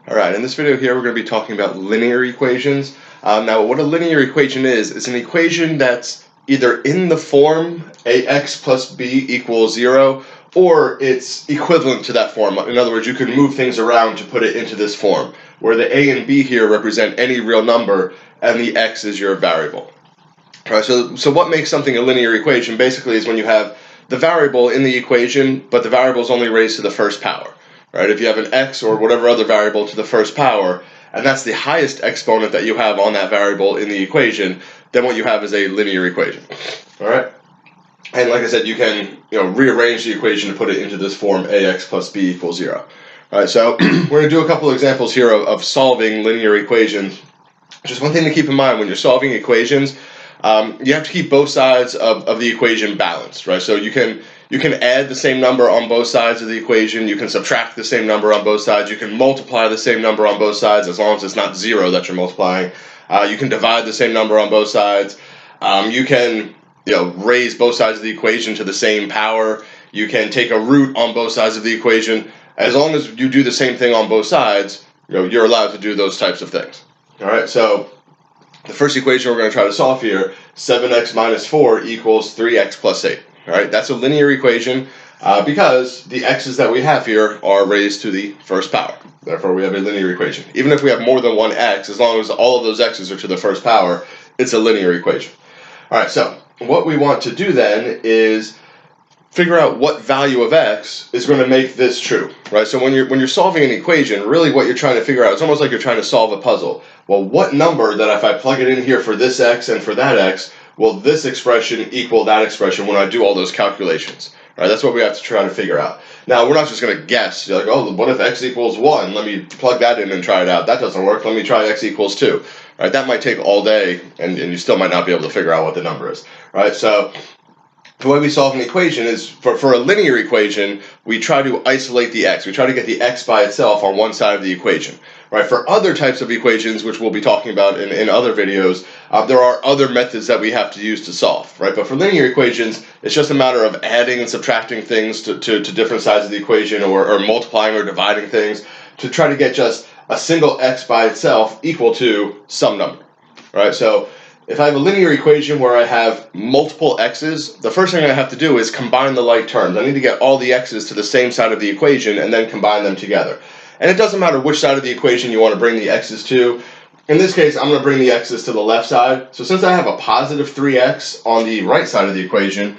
Alright, in this video here we're going to be talking about linear equations. Now what a linear equation is, it's an equation that's either in the form ax plus b equals 0, or it's equivalent to that form. In other words, you can move things around to put it into this form, where the a and b here represent any real number and the x is your variable. Alright, so what makes something a linear equation basically is when you have the variable in the equation, but the variable is only raised to the first power. Right? If you have an x or whatever other variable to the first power, and that's the highest exponent that you have on that variable in the equation, then what you have is a linear equation. All right? And like I said, you can rearrange the equation to put it into this form ax plus b equals 0. All right, so we're going to do a couple of examples here of solving linear equations. Just one thing to keep in mind when you're solving equations, you have to keep both sides of the equation balanced, right? So you can add the same number on both sides of the equation, you can subtract the same number on both sides, you can multiply the same number on both sides as long as it's not 0 that you're multiplying. You can divide the same number on both sides. You can raise both sides of the equation to the same power. You can take a root on both sides of the equation. As long as you do the same thing on both sides, you're allowed to do those types of things. All right, so the first equation we're going to try to solve here, 7x minus 4 equals 3x plus 8. All right, that's a linear equation because the x's that we have here are raised to the first power. Therefore, we have a linear equation. Even if we have more than one x, as long as all of those x's are to the first power, it's a linear equation. All right, so what we want to do then is figure out what value of x is going to make this true, right? So when you're solving an equation, really what you're trying to figure out, it's almost like you're trying to solve a puzzle. Well, what number that if I plug it in here for this x and for that x, will this expression equal that expression when I do all those calculations? Right? That's what we have to try to figure out. Now, we're not just going to guess. You're like, oh, what if x equals 1? Let me plug that in and try it out. That doesn't work. Let me try x equals 2. Right? That might take all day, and you still might not be able to figure out what the number is. Right? So the way we solve an equation is, for a linear equation, we try to isolate the x. We try to get the x by itself on one side of the equation. Right? For other types of equations, which we'll be talking about in other videos, there are other methods that we have to use to solve. Right? But for linear equations, it's just a matter of adding and subtracting things to different sides of the equation, or multiplying or dividing things to try to get just a single x by itself equal to some number. Right? So if I have a linear equation where I have multiple x's, the first thing I have to do is combine the like terms. I need to get all the x's to the same side of the equation and then combine them together. And it doesn't matter which side of the equation you want to bring the x's to. In this case, I'm going to bring the x's to the left side. So since I have a positive 3x on the right side of the equation,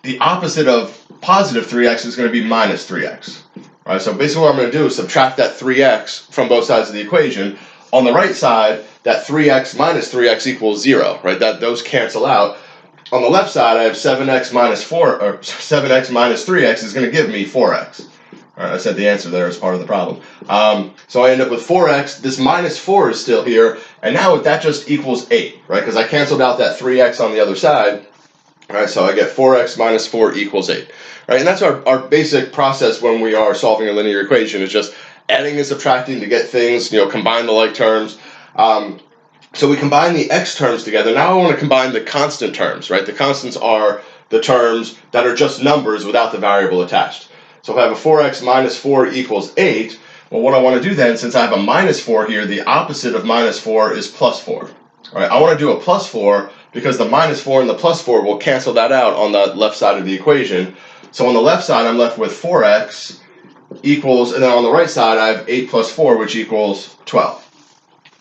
the opposite of positive 3x is going to be minus 3x. Right? So basically what I'm going to do is subtract that 3x from both sides of the equation. On the right side, that 3x minus 3x equals 0, right? Those cancel out. On the left side, I have 7x minus 4, or 7x minus 3x is going to give me 4x. All right, I said the answer there as part of the problem. So I end up with 4x. This minus 4 is still here, and now that just equals 8, right? Because I canceled out that 3x on the other side. All right, so I get 4x minus 4 equals 8. Right, and that's our basic process when we are solving a linear equation, is just adding and subtracting to get things, combine the like terms. So we combine the x terms together. Now I want to combine the constant terms, right? The constants are the terms that are just numbers without the variable attached. So if I have a 4x minus 4 equals 8, well, what I want to do then, since I have a minus 4 here, the opposite of minus 4 is plus 4. All right, I want to do a plus 4 because the minus 4 and the plus 4 will cancel that out on the left side of the equation. So on the left side, I'm left with 4x equals, and then on the right side, I have 8 plus 4, which equals 12.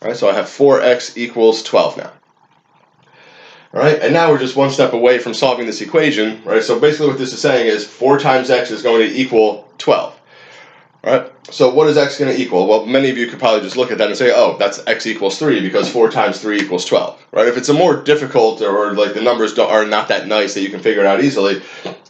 All right, so I have 4x equals 12 now. All right, and now we're just one step away from solving this equation, right? So basically what this is saying is 4 times x is going to equal 12. All right, so what is x going to equal? Well, many of you could probably just look at that and say, oh, that's x equals 3 because 4 times 3 equals 12, right? If it's a more difficult, or like the numbers are not that nice that you can figure it out easily,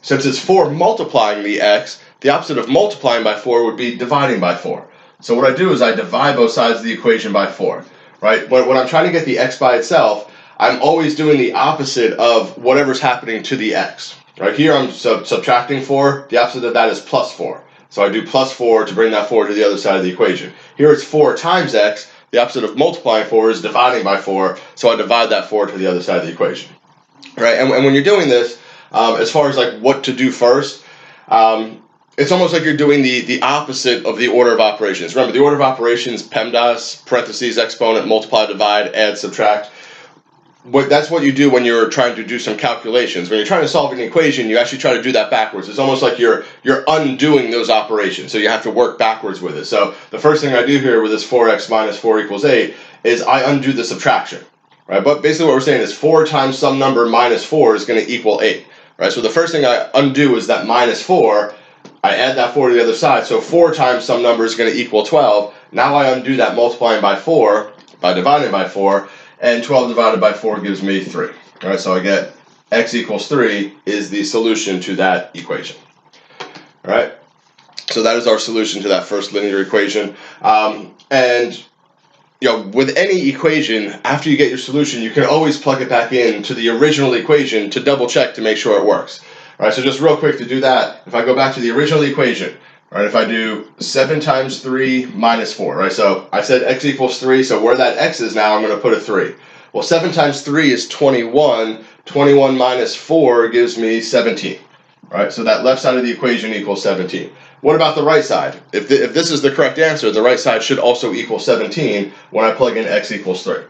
since it's 4 multiplying the x, the opposite of multiplying by 4 would be dividing by 4. So what I do is I divide both sides of the equation by 4, right? When I'm trying to get the x by itself, I'm always doing the opposite of whatever's happening to the x. Right here I'm subtracting 4, the opposite of that is plus 4. So I do plus 4 to bring that 4 to the other side of the equation. Here it's 4 times x, the opposite of multiplying 4 is dividing by 4, so I divide that 4 to the other side of the equation. Right? And when you're doing this, as far as like what to do first, it's almost like you're doing the opposite of the order of operations. Remember, the order of operations, PEMDAS, parentheses, exponent, multiply, divide, add, subtract. That's what you do when you're trying to do some calculations. When you're trying to solve an equation, you actually try to do that backwards. It's almost like you're undoing those operations, so you have to work backwards with it. So the first thing I do here with this 4x minus 4 equals 8 is I undo the subtraction, right? But basically what we're saying is 4 times some number minus 4 is going to equal 8, right? So the first thing I undo is that minus 4. I add that 4 to the other side, so 4 times some number is going to equal 12. Now I undo that multiplying by 4 by dividing by 4. And 12 divided by 4 gives me 3. All right, so I get x equals 3 is the solution to that equation. All right, so that is our solution to that first linear equation. And with any equation, after you get your solution, you can always plug it back into the original equation to double check to make sure it works. All right, so just real quick to do that, if I go back to the original equation, right, if I do 7 times 3 minus 4, right, so I said x equals 3, so where that x is now, I'm going to put a 3. Well, 7 times 3 is 21. 21 minus 4 gives me 17, right? So that left side of the equation equals 17. What about the right side? If this is the correct answer, the right side should also equal 17 when I plug in x equals 3. All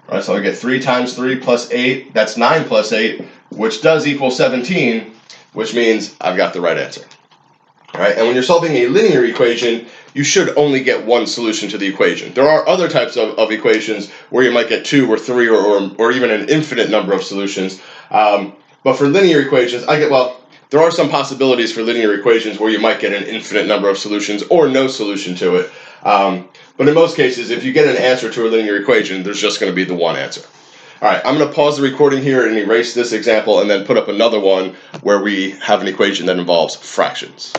right, so I get 3 times 3 plus 8, that's 9 plus 8, which does equal 17, which means I've got the right answer. All right, and when you're solving a linear equation, you should only get one solution to the equation. There are other types of equations where you might get 2 or 3 or even an infinite number of solutions. But for linear equations, there are some possibilities for linear equations where you might get an infinite number of solutions or no solution to it. But in most cases, if you get an answer to a linear equation, there's just going to be the one answer. All right, I'm going to pause the recording here and erase this example and then put up another one where we have an equation that involves fractions.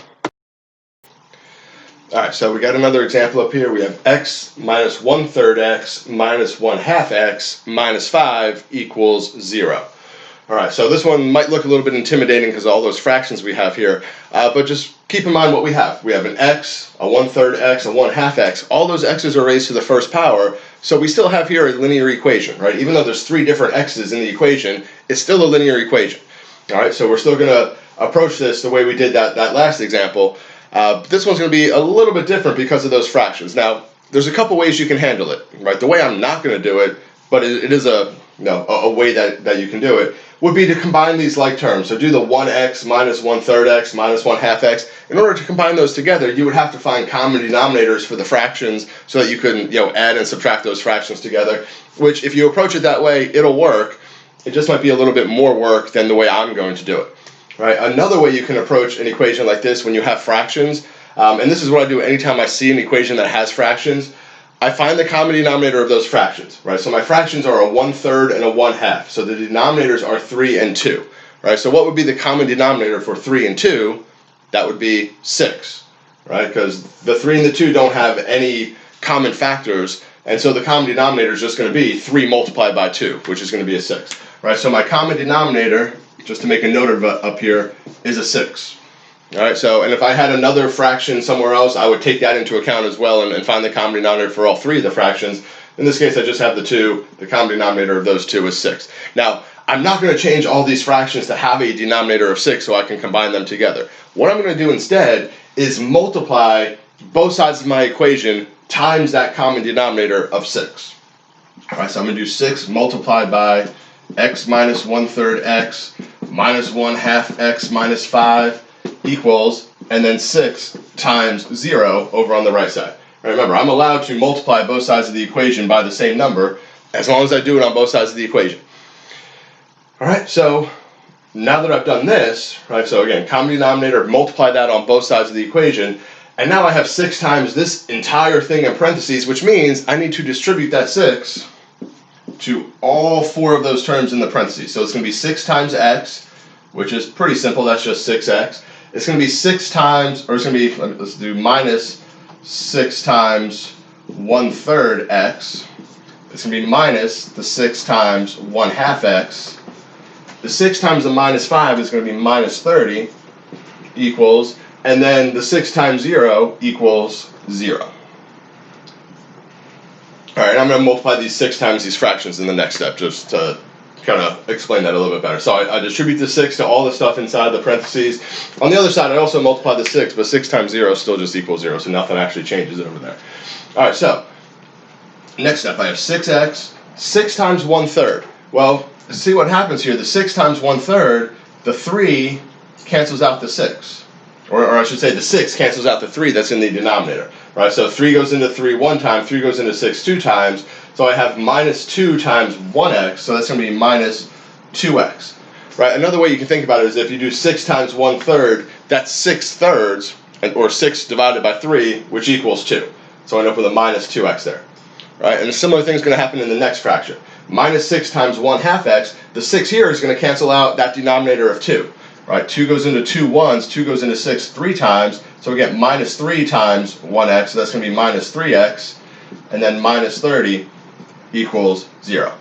All right, so we got another example up here. We have x minus 1/3 x minus 1/2 x minus 5 equals 0. All right, so this one might look a little bit intimidating because of all those fractions we have here, but just keep in mind what we have. We have an x, a 1/3 x, a 1/2 x. All those x's are raised to the first power, so we still have here a linear equation, right? Even though there's 3 different x's in the equation, it's still a linear equation. All right, so we're still going to approach this the way we did that last example. This one's going to be a little bit different because of those fractions. Now, there's a couple ways you can handle it, right? The way I'm not going to do it, but it is a way that you can do it, would be to combine these like terms. So do the 1x minus 1/3 x minus 1/2 x. In order to combine those together, you would have to find common denominators for the fractions so that you can add and subtract those fractions together, which if you approach it that way, it'll work. It just might be a little bit more work than the way I'm going to do it. Right. Another way you can approach an equation like this when you have fractions, and this is what I do anytime I see an equation that has fractions, I find the common denominator of those fractions. Right. So my fractions are a 1/3 and a 1/2. So the denominators are 3 and 2. Right. So what would be the common denominator for 3 and 2? That would be 6. Right. Because the 3 and the 2 don't have any common factors, and so the common denominator is just going to be 3 multiplied by 2, which is going to be a 6. Right. So my common denominator, just to make a note of it up here, is a 6. All right, so, and if I had another fraction somewhere else, I would take that into account as well and find the common denominator for all 3 of the fractions. In this case, I just have the 2. The common denominator of those 2 is 6. Now, I'm not going to change all these fractions to have a denominator of 6 so I can combine them together. What I'm going to do instead is multiply both sides of my equation times that common denominator of 6. All right, so I'm going to do 6 multiplied by x minus 1/3 x minus 1/2 x minus 5 equals, and then 6 times 0 over on the right side. Right, remember, I'm allowed to multiply both sides of the equation by the same number as long as I do it on both sides of the equation. All right, so now that I've done this, right, so again, common denominator, multiply that on both sides of the equation, and now I have 6 times this entire thing in parentheses, which means I need to distribute that 6 to all 4 of those terms in the parentheses. So it's going to be 6 times x, which is pretty simple, that's just 6x. It's going to be 6 times, or it's going to be, let's do minus 6 times 1/3 x. It's going to be minus the 6 times 1/2 x. The 6 times the minus 5 is going to be minus 30 equals, and then the 6 times 0 equals 0. All right, I'm going to multiply these 6 times these fractions in the next step just to kind of explain that a little bit better. So I distribute the 6 to all the stuff inside the parentheses. On the other side, I also multiply the 6, but 6 times 0 still just equals 0, so nothing actually changes over there. All right, so next step, I have 6x, 6 times 1/3. Well, see what happens here. The 6 times 1/3, the 3 cancels out the 6. Or I should say the 6 cancels out the 3 that's in the denominator. Right, so 3 goes into 3 one time, 3 goes into 6 two times. So I have minus 2 times 1x, so that's going to be minus 2x. Right, another way you can think about it is if you do 6 times 1/3, that's 6/3, or 6 divided by 3, which equals 2. So I end up with a minus 2x there. Right, and a similar thing is going to happen in the next fraction. Minus 6 times 1/2x, the 6 here is going to cancel out that denominator of 2. Right, 2 goes into 2 once, 2 goes into 6 3 times, so we get minus 3 times 1x, so that's going to be minus 3x, and then minus 30 equals 0.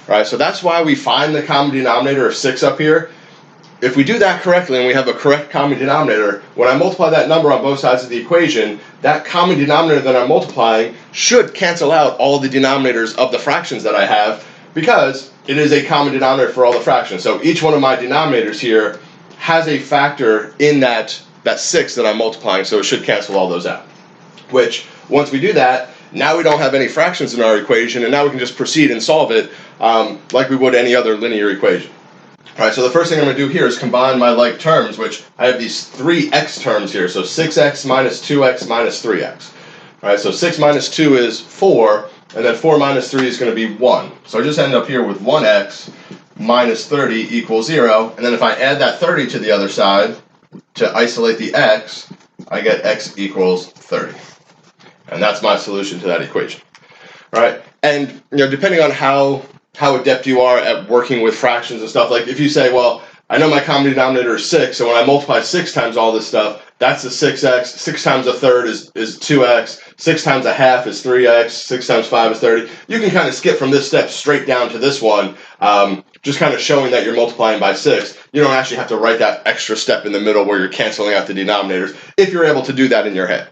Right, so that's why we find the common denominator of 6 up here. If we do that correctly and we have a correct common denominator, when I multiply that number on both sides of the equation, that common denominator that I'm multiplying should cancel out all the denominators of the fractions that I have, because it is a common denominator for all the fractions. So each one of my denominators here has a factor in that 6 that I'm multiplying, so it should cancel all those out. Which, once we do that, now we don't have any fractions in our equation, and now we can just proceed and solve it like we would any other linear equation. All right, so the first thing I'm going to do here is combine my like terms, which I have these 3 x terms here, so 6x minus 2x minus 3x. All right, so 6 minus 2 is 4, and then 4 minus 3 is going to be 1. So I just end up here with 1x minus 30 equals 0, and then if I add that 30 to the other side to isolate the x, I get x equals 30. And that's my solution to that equation. All right, and depending on how adept you are at working with fractions and stuff, like if you say, well, I know my common denominator is 6, so when I multiply 6 times all this stuff, that's the 6x, 6 times a third is 2x, 6 times a half is 3x, 6 times 5 is 30. You can kind of skip from this step straight down to this one, just kind of showing that you're multiplying by 6. You don't actually have to write that extra step in the middle where you're canceling out the denominators, if you're able to do that in your head.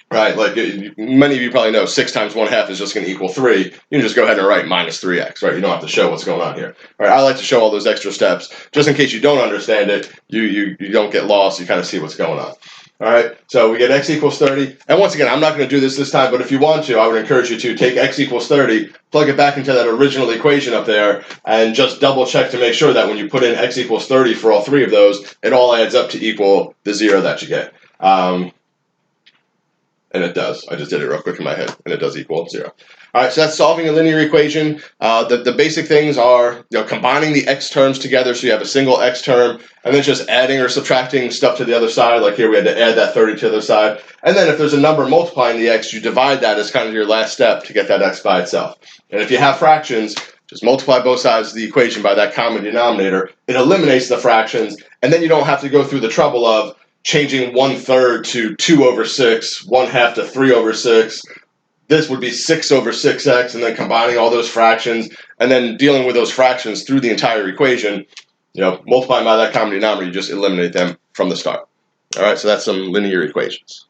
Right, like many of you probably know 6 times 1/2 is just going to equal 3. You can just go ahead and write minus 3x, right? You don't have to show what's going on here. All right, I like to show all those extra steps, just in case you don't understand it, you don't get lost, you kind of see what's going on. All right, so we get x equals 30, and once again, I'm not going to do this time, but if you want to, I would encourage you to take x equals 30, plug it back into that original equation up there, and just double check to make sure that when you put in x equals 30 for all 3 of those, it all adds up to equal the 0 that you get. And it does. I just did it real quick in my head, and it does equal 0. All right, so that's solving a linear equation. The basic things are combining the x terms together so you have a single x term, and then just adding or subtracting stuff to the other side. Like here we had to add that 30 to the other side. And then if there's a number multiplying the x, you divide that as kind of your last step to get that x by itself. And if you have fractions, just multiply both sides of the equation by that common denominator. It eliminates the fractions, and then you don't have to go through the trouble of changing 1/3 to 2 over 6, 1/2 to 3 over 6. This would be 6 over 6x, and then combining all those fractions, and then dealing with those fractions through the entire equation. Multiplying by that common denominator, you just eliminate them from the start. All right, so that's some linear equations.